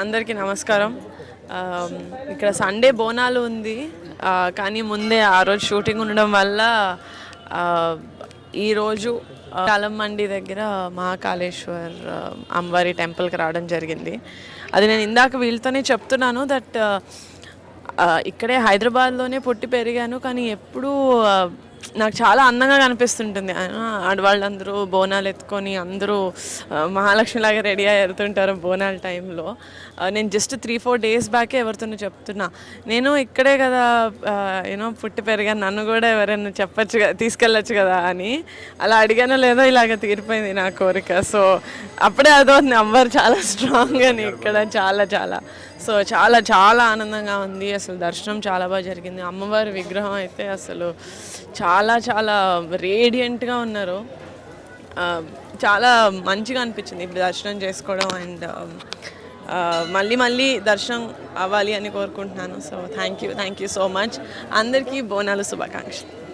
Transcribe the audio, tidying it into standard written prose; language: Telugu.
అందరికీ నమస్కారం. ఇక్కడ సండే బోనాలు ఉంది. కానీ ముందే ఆ రోజు షూటింగ్ ఉండడం వల్ల ఈరోజు కాలమ్మండి దగ్గర మహాకాళేశ్వర్ అమ్మవారి టెంపుల్కి రావడం జరిగింది. అది నేను ఇందాక వీళ్ళతోనే చెప్తున్నాను దట్ ఇక్కడే హైదరాబాద్లోనే పుట్టి పెరిగాను, కానీ ఎప్పుడూ నాకు చాలా అందంగా కనిపిస్తుంటుంది. ఆడవాళ్ళందరూ బోనాలు ఎత్తుకొని అందరూ మహాలక్ష్మిలాగా రెడీ అయ్యి వెళ్తుంటారు బోనాల టైంలో. నేను జస్ట్ 3-4 డేస్ బ్యాకే ఎవరితోనో చెప్తున్నా, నేను ఇక్కడే కదా పుట్టి పెరిగాను, నన్ను కూడా ఎవరైనా చెప్పచ్చు కదా, తీసుకెళ్ళచ్చు కదా అని. అలా అడిగానో లేదో ఇలాగ తీరిపోయింది నా కోరిక. సో అప్పుడే అదవుతుంది, అమ్మవారు చాలా స్ట్రాంగ్ అని ఇక్కడ చాలా చాలా సో చాలా చాలా ఆనందంగా ఉంది. అసలు దర్శనం చాలా బాగా జరిగింది. అమ్మవారి విగ్రహం అయితే అసలు చాలా చాలా రేడియంట్గా ఉన్నారు. చాలా మంచిగా అనిపించింది ఇప్పుడు దర్శనం చేసుకోవడం. అండ్ మళ్ళీ మళ్ళీ దర్శనం అవ్వాలి అని కోరుకుంటున్నాను. So thank you so much. అందరికీ బోనాలు శుభాకాంక్షలు.